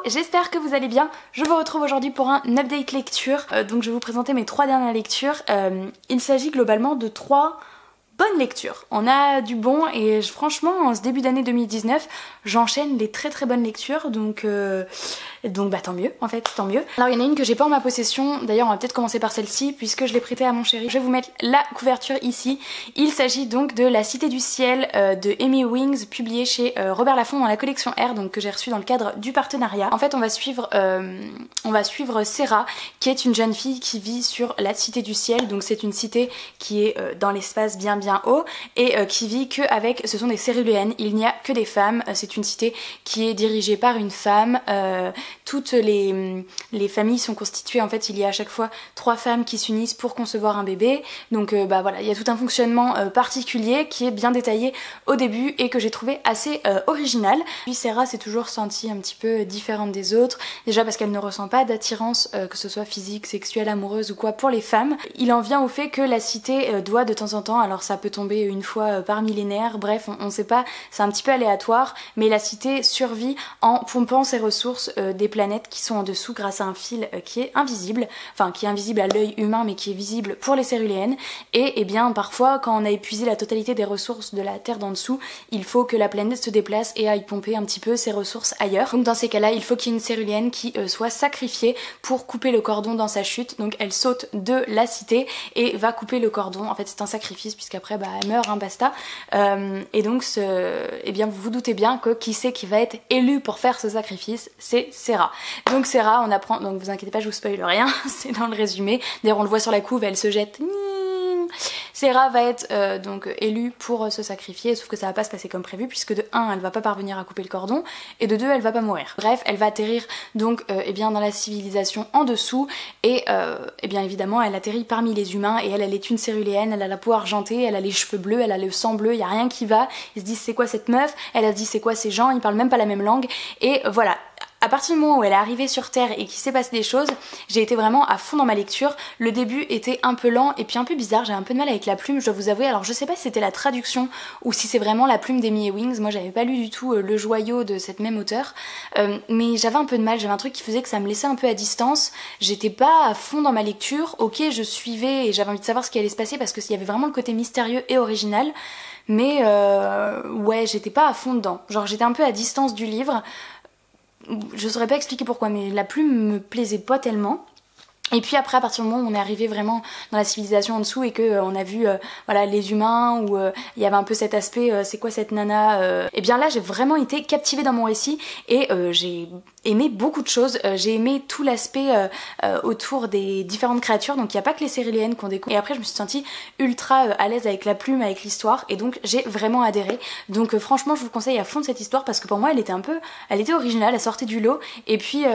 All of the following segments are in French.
j'espère que vous allez bien. Je vous retrouve aujourd'hui pour un update lecture. Donc je vais vous présenter mes 3 dernières lectures. Il s'agit globalement de 3 bonnes lectures. On a du bon et franchement en ce début d'année 2019 j'enchaîne des très bonnes lectures donc bah tant mieux en fait, tant mieux. Alors il y en a une que j'ai pas en ma possession, d'ailleurs on va peut-être commencer par celle-ci puisque je l'ai prêtée à mon chéri. Je vais vous mettre la couverture ici. Il s'agit donc de La Cité du Ciel de Amy Wings, publié chez Robert Laffont dans la collection R, donc que j'ai reçu dans le cadre du partenariat. En fait on va suivre Sarah, qui est une jeune fille qui vit sur la Cité du Ciel, donc c'est une cité qui est dans l'espace bien haut et qui vit que avec, ce sont des céruléennes, il n'y a que des femmes. C'est une cité qui est dirigée par une femme. Toutes les familles sont constituées, en fait il y a à chaque fois 3 femmes qui s'unissent pour concevoir un bébé, donc bah voilà, il y a tout un fonctionnement particulier qui est bien détaillé au début et que j'ai trouvé assez original. Puis Sarah s'est toujours sentie un petit peu différente des autres, déjà parce qu'elle ne ressent pas d'attirance, que ce soit physique, sexuelle, amoureuse ou quoi, pour les femmes. Il en vient au fait que la cité doit de temps en temps, alors ça peut tomber une fois par millénaire, bref on sait pas, c'est un petit peu aléatoire, mais la cité survit en pompant ses ressources des planètes qui sont en dessous grâce à un fil qui est invisible, enfin qui est invisible à l'œil humain mais qui est visible pour les céruléennes. Et bien parfois quand on a épuisé la totalité des ressources de la Terre d'en dessous, il faut que la planète se déplace et aille pomper un petit peu ses ressources ailleurs. Donc dans ces cas là il faut qu'il y ait une céruléenne qui soit sacrifiée pour couper le cordon dans sa chute. Donc elle saute de la cité et va couper le cordon, en fait c'est un sacrifice puisqu'après bah, elle meurt, hein, basta. Et donc eh bien vous vous doutez bien que qui c'est qui va être élu pour faire ce sacrifice, c'est Sarah. Donc Sarah, on apprend, donc vous inquiétez pas, je vous spoil rien, c'est dans le résumé, d'ailleurs on le voit sur la couve, elle se jette. Sarah va être donc élue pour se sacrifier, sauf que ça va pas se passer comme prévu puisque de 1 elle va pas parvenir à couper le cordon et de 2 elle va pas mourir. Bref, elle va atterrir donc eh bien dans la civilisation en dessous et eh bien évidemment elle atterrit parmi les humains et elle est une céruléenne, elle a la peau argentée, elle a les cheveux bleus, elle a le sang bleu, il y a rien qui va. Ils se disent c'est quoi cette meuf, elle a dit c'est quoi ces gens, ils parlent même pas la même langue et voilà. À partir du moment où elle est arrivée sur Terre et qu'il s'est passé des choses, j'ai été vraiment à fond dans ma lecture. Le début était un peu lent et puis un peu bizarre, j'ai un peu de mal avec la plume, je dois vous avouer. Alors je sais pas si c'était la traduction ou si c'est vraiment la plume d'Amy Wings, moi j'avais pas lu du tout Le Joyau de cette même auteure, mais j'avais un peu de mal, j'avais un truc qui faisait que ça me laissait un peu à distance, j'étais pas à fond dans ma lecture. Ok, je suivais et j'avais envie de savoir ce qui allait se passer parce qu'il y avait vraiment le côté mystérieux et original, mais ouais, j'étais pas à fond dedans, genre j'étais un peu à distance du livre. Je saurais pas expliquer pourquoi, mais la plume me plaisait pas tellement. Et puis après, à partir du moment où on est arrivé vraiment dans la civilisation en dessous et que on a vu voilà les humains, où il y avait un peu cet aspect c'est quoi cette nana, et bien là j'ai vraiment été captivée dans mon récit et j'ai aimé beaucoup de choses. J'ai aimé tout l'aspect autour des différentes créatures, donc il n'y a pas que les céruléennes qu'on découvre. Et après je me suis sentie ultra à l'aise avec la plume, avec l'histoire, et donc j'ai vraiment adhéré. Donc franchement je vous conseille à fond cette histoire parce que pour moi elle était originale, elle sortait du lot, et puis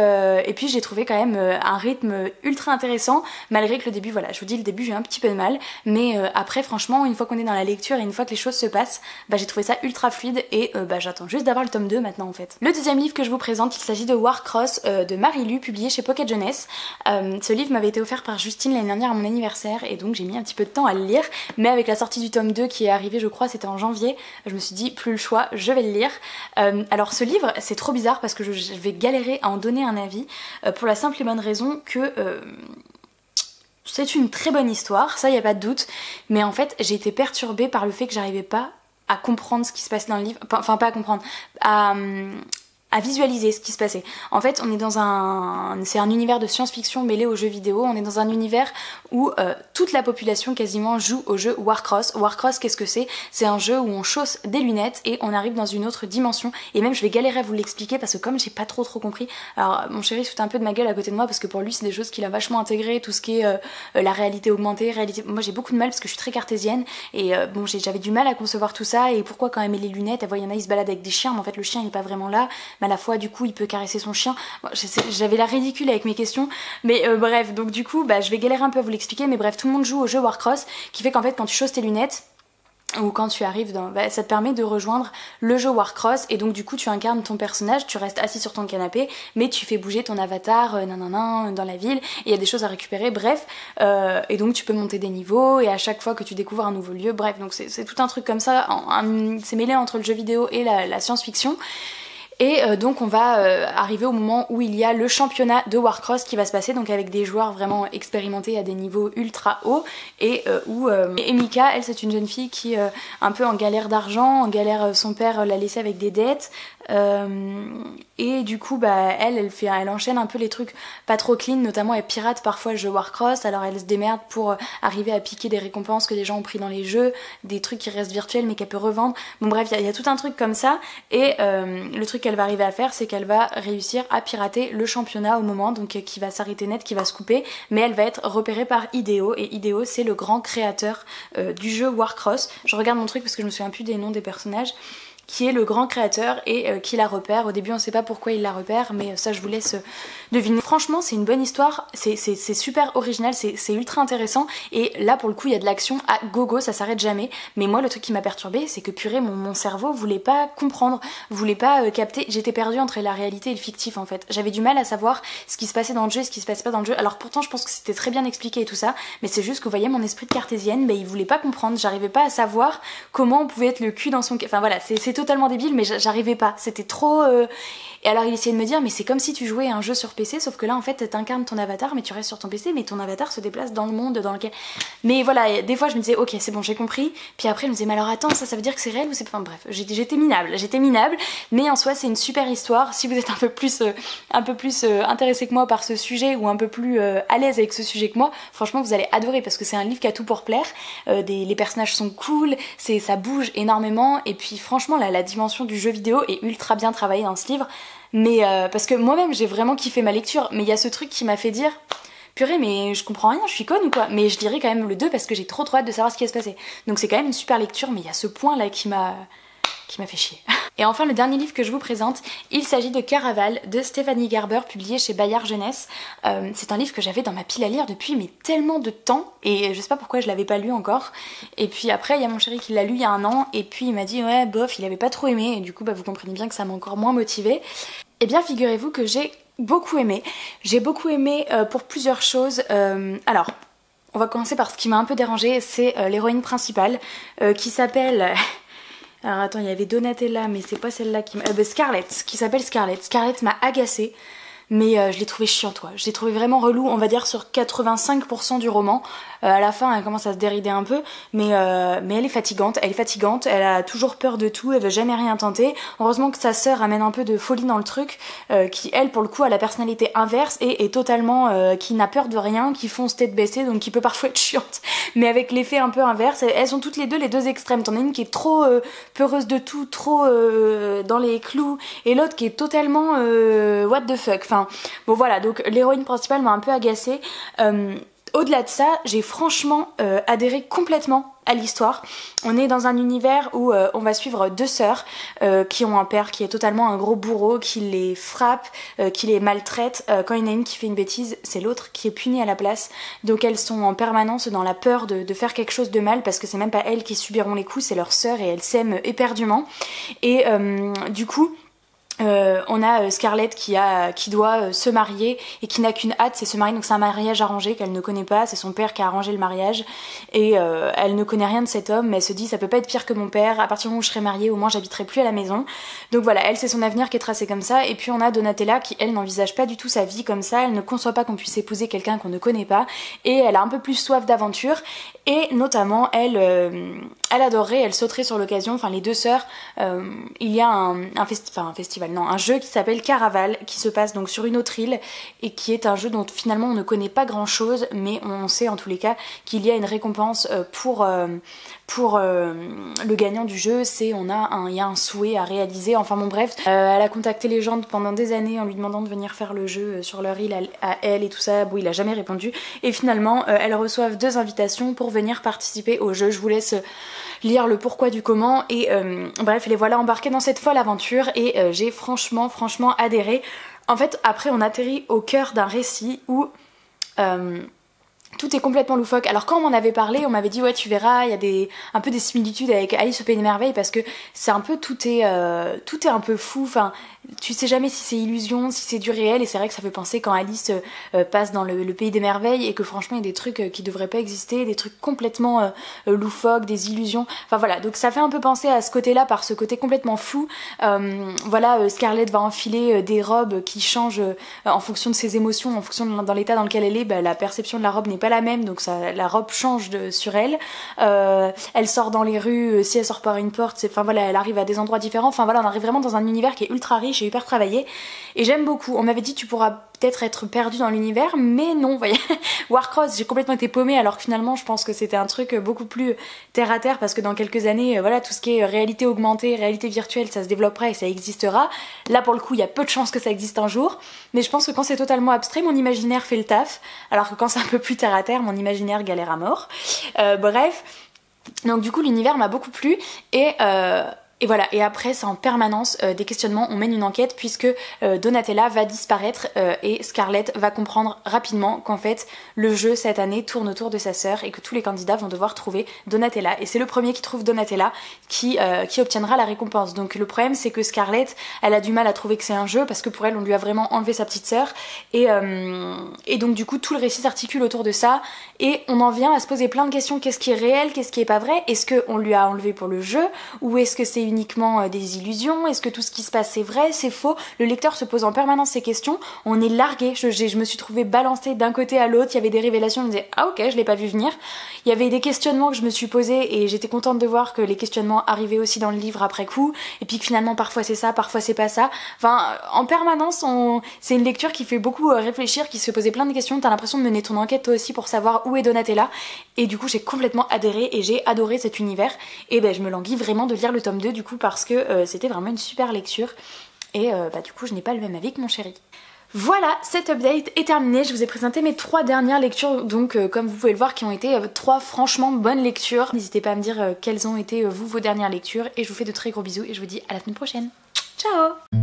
j'ai trouvé quand même un rythme ultra intéressant, malgré que le début, voilà, je vous dis le début j'ai un petit peu de mal, mais après franchement une fois qu'on est dans la lecture et une fois que les choses se passent, bah j'ai trouvé ça ultra fluide et bah j'attends juste d'avoir le tome 2 maintenant en fait. Le deuxième livre que je vous présente, il s'agit de Warcross de Marie-Lu, publié chez Pocket Jeunesse. Ce livre m'avait été offert par Justine l'année dernière à mon anniversaire et donc j'ai mis un petit peu de temps à le lire, mais avec la sortie du tome 2 qui est arrivé, je crois c'était en janvier, je me suis dit plus le choix, je vais le lire. Alors ce livre c'est trop bizarre parce que je vais galérer à en donner un avis pour la simple et bonne raison que c'est une très bonne histoire, ça y a pas de doute, mais en fait j'ai été perturbée par le fait que j'arrivais pas à comprendre ce qui se passe dans le livre, enfin pas à comprendre, à visualiser ce qui se passait. En fait, on est dans c'est un univers de science-fiction mêlé aux jeux vidéo. On est dans un univers où toute la population quasiment joue au jeu Warcross. Warcross, qu'est-ce que c'est? C'est un jeu où on chausse des lunettes et on arrive dans une autre dimension. Et même, je vais galérer à vous l'expliquer parce que comme j'ai pas trop compris, alors mon chéri se fout un peu de ma gueule à côté de moi parce que pour lui, c'est des choses qu'il a vachement intégrées, tout ce qui est la réalité augmentée, réalité. Moi, j'ai beaucoup de mal parce que je suis très cartésienne et bon, j'avais du mal à concevoir tout ça. Et pourquoi quand elle met les lunettes, elle voit, il y en a, ils se baladent avec des chiens, mais en fait, le chien, il est pas vraiment là. Mais à la fois du coup il peut caresser son chien. Bon, j'avais la ridicule avec mes questions, mais bref, donc du coup bah, je vais galérer un peu à vous l'expliquer, mais bref, tout le monde joue au jeu Warcross, qui fait qu'en fait quand tu chausses tes lunettes ou quand tu arrives dans... Bah, ça te permet de rejoindre le jeu Warcross et donc du coup tu incarnes ton personnage, tu restes assis sur ton canapé mais tu fais bouger ton avatar dans la ville et il y a des choses à récupérer, bref, et donc tu peux monter des niveaux et à chaque fois que tu découvres un nouveau lieu, bref, donc c'est tout un truc comme ça, c'est mêlé entre le jeu vidéo et la science-fiction. Et donc on va arriver au moment où il y a le championnat de Warcross qui va se passer, donc avec des joueurs vraiment expérimentés à des niveaux ultra hauts, et où Emika, elle c'est une jeune fille qui un peu en galère d'argent, en galère, son père l'a laissée avec des dettes, et du coup bah elle enchaîne un peu les trucs pas trop clean, notamment elle pirate parfois le jeu Warcross, alors elle se démerde pour arriver à piquer des récompenses que des gens ont pris dans les jeux, des trucs qui restent virtuels mais qu'elle peut revendre, bon bref il y a tout un truc comme ça, et le truc qu'elle va arriver à faire c'est qu'elle va réussir à pirater le championnat au moment, donc qui va s'arrêter net, qui va se couper, mais elle va être repérée par Hideo, et Hideo c'est le grand créateur du jeu Warcross. Je regarde mon truc parce que je me souviens plus des noms des personnages, qui est le grand créateur et qui la repère. Au début on sait pas pourquoi il la repère, mais ça je vous laisse deviner. Franchement c'est une bonne histoire, c'est super original, c'est ultra intéressant, et là pour le coup il y a de l'action à gogo, ça s'arrête jamais. Mais moi le truc qui m'a perturbée c'est que purée mon cerveau voulait pas comprendre, voulait pas capter, j'étais perdue entre la réalité et le fictif en fait. J'avais du mal à savoir ce qui se passait dans le jeu et ce qui se passait pas dans le jeu, alors pourtant je pense que c'était très bien expliqué et tout ça, mais c'est juste que vous voyez mon esprit de cartésienne, mais il voulait pas comprendre, j'arrivais pas à savoir comment on pouvait être le cul dans son... Enfin voilà, c'est totalement débile, mais j'arrivais pas, c'était trop... Et alors il essayait de me dire mais c'est comme si tu jouais à un jeu sur PC, sauf que là en fait t'incarnes ton avatar mais tu restes sur ton PC, mais ton avatar se déplace dans le monde dans lequel... Mais voilà, des fois je me disais ok c'est bon j'ai compris, puis après je me disais mais alors attends ça veut dire que c'est réel ou c'est... Enfin bref, j'étais minable, mais en soi c'est une super histoire. Si vous êtes un peu plus intéressé que moi par ce sujet, ou un peu plus à l'aise avec ce sujet que moi, franchement vous allez adorer parce que c'est un livre qui a tout pour plaire. Les personnages sont cool, ça bouge énormément, et puis franchement la dimension du jeu vidéo est ultra bien travaillée dans ce livre. Mais parce que moi-même j'ai vraiment kiffé ma lecture, mais il y a ce truc qui m'a fait dire purée mais je comprends rien, je suis conne ou quoi. Mais je lirai quand même le 2 parce que j'ai trop hâte de savoir ce qui va se passer. Donc c'est quand même une super lecture, mais il y a ce point là qui m'a fait chier. Et enfin le dernier livre que je vous présente, il s'agit de Caraval de Stéphanie Gerber, publié chez Bayard Jeunesse. C'est un livre que j'avais dans ma pile à lire depuis mais tellement de temps, et je sais pas pourquoi je l'avais pas lu encore. Et puis après il y a mon chéri qui l'a lu il y a un an, et puis il m'a dit ouais bof il avait pas trop aimé, et du coup bah vous comprenez bien que ça m'a encore moins motivée. Et bien figurez-vous que j'ai beaucoup aimé. J'ai beaucoup aimé pour plusieurs choses. Alors on va commencer par ce qui m'a un peu dérangée, c'est l'héroïne principale qui s'appelle... Alors attends, il y avait Donatella, mais c'est pas celle-là qui m'a... Scarlett, qui s'appelle Scarlett. Scarlett m'a agacée, mais je l'ai trouvée chiante, quoi. Je l'ai trouvée vraiment relou, on va dire sur 85% du roman. À la fin, elle commence à se dérider un peu, mais elle est fatigante, elle a toujours peur de tout, elle veut jamais rien tenter. Heureusement que sa sœur amène un peu de folie dans le truc, qui elle, pour le coup, a la personnalité inverse et est totalement... qui n'a peur de rien, qui fonce tête baissée, donc qui peut parfois être chiante, mais avec l'effet un peu inverse. Elles sont toutes les deux extrêmes. T'en as une qui est trop peureuse de tout, trop dans les clous, et l'autre qui est totalement what the fuck. Enfin, bon voilà, donc l'héroïne principale m'a un peu agacée. Au-delà de ça, j'ai franchement adhéré complètement à l'histoire. On est dans un univers où on va suivre deux sœurs qui ont un père qui est totalement un gros bourreau, qui les frappe, qui les maltraite. Quand il y en a une qui fait une bêtise, c'est l'autre qui est punie à la place. Donc elles sont en permanence dans la peur de faire quelque chose de mal, parce que c'est même pas elles qui subiront les coups, c'est leur sœur, et elles s'aiment éperdument. Et du coup... on a Scarlett qui doit se marier et qui n'a qu'une hâte, c'est se marier. Donc c'est un mariage arrangé qu'elle ne connaît pas, c'est son père qui a arrangé le mariage, et elle ne connaît rien de cet homme, mais elle se dit ça peut pas être pire que mon père, à partir du moment où je serai mariée au moins j'habiterai plus à la maison. Donc voilà, elle c'est son avenir qui est tracé comme ça. Et puis on a Donatella qui elle n'envisage pas du tout sa vie comme ça, elle ne conçoit pas qu'on puisse épouser quelqu'un qu'on ne connaît pas, et elle a un peu plus soif d'aventure, et notamment elle adorerait, elle sauterait sur l'occasion, enfin les deux sœurs, il y a un festival, non, un jeu qui s'appelle Caraval, qui se passe donc sur une autre île, et qui est un jeu dont finalement on ne connaît pas grand chose, mais on sait en tous les cas qu'il y a une récompense pour le gagnant du jeu. Il y a un souhait à réaliser, enfin bon bref. Elle a contacté les gens pendant des années en lui demandant de venir faire le jeu sur leur île à elle et tout ça. Bon, il a jamais répondu, et finalement elles reçoivent 2 invitations pour venir participer au jeu. Je vous laisse lire le pourquoi du comment, et bref les voilà embarqués dans cette folle aventure, et j'ai franchement adhéré. En fait après on atterrit au cœur d'un récit où Tout est complètement loufoque. Alors quand on m'en avait parlé, on m'avait dit ouais tu verras, il y a un peu des similitudes avec Alice au Pays des Merveilles parce que c'est un peu tout est un peu fou. Enfin, tu sais jamais si c'est illusion, si c'est du réel, et c'est vrai que ça fait penser quand Alice passe dans le Pays des Merveilles et que franchement il y a des trucs qui devraient pas exister, des trucs complètement loufoques, des illusions. Enfin voilà, donc ça fait un peu penser à ce côté-là par ce côté complètement flou. Voilà, Scarlett va enfiler des robes qui changent en fonction de ses émotions, en fonction dans l'état dans lequel elle est. La perception de la robe n'est pas la même, donc la robe change sur elle. Elle sort dans les rues, si elle sort par une porte, enfin voilà, elle arrive à des endroits différents. Enfin voilà, on arrive vraiment dans un univers qui est ultra riche et hyper travaillé. Et j'aime beaucoup. On m'avait dit tu pourras peut-être être perdu dans l'univers, mais non, vous voyez. Warcross, j'ai complètement été paumée, alors que finalement je pense que c'était un truc beaucoup plus terre à terre, parce que dans quelques années, voilà, tout ce qui est réalité augmentée, réalité virtuelle, ça se développera et ça existera. Là pour le coup, il y a peu de chances que ça existe un jour, mais je pense que quand c'est totalement abstrait, mon imaginaire fait le taf, alors que quand c'est un peu plus terre à terre, mon imaginaire galère à mort. Bref, donc du coup l'univers m'a beaucoup plu, et voilà, et après c'est en permanence des questionnements, on mène une enquête puisque Donatella va disparaître et Scarlett va comprendre rapidement qu'en fait le jeu cette année tourne autour de sa sœur et que tous les candidats vont devoir trouver Donatella, et c'est le premier qui trouve Donatella qui obtiendra la récompense. Donc le problème c'est que Scarlett, elle a du mal à trouver que c'est un jeu parce que pour elle on lui a vraiment enlevé sa petite sœur, et donc du coup tout le récit s'articule autour de ça et on en vient à se poser plein de questions. Qu'est-ce qui est réel, qu'est-ce qui est pas vrai, est-ce qu'on lui a enlevé pour le jeu ou est-ce que c'est uniquement des illusions, est-ce que tout ce qui se passe c'est vrai, c'est faux. Le lecteur se pose en permanence ces questions, on est largué, je me suis trouvée balancée d'un côté à l'autre, il y avait des révélations, je me disais ah ok, je l'ai pas vu venir. Il y avait des questionnements que je me suis posés et j'étais contente de voir que les questionnements arrivaient aussi dans le livre après coup, et puis que finalement parfois c'est ça, parfois c'est pas ça. Enfin en permanence c'est une lecture qui fait beaucoup réfléchir, qui se fait poser plein de questions, t'as l'impression de mener ton enquête toi aussi pour savoir où est Donatella, et du coup j'ai complètement adhéré et j'ai adoré cet univers, et je me languis vraiment de lire le tome 2 du coup parce que c'était vraiment une super lecture, et du coup je n'ai pas le même avis que mon chéri. Voilà, cet update est terminé, je vous ai présenté mes 3 dernières lectures, donc comme vous pouvez le voir qui ont été 3 franchement bonnes lectures. N'hésitez pas à me dire quelles ont été vos dernières lectures, et je vous fais de très gros bisous et je vous dis à la semaine prochaine. Ciao.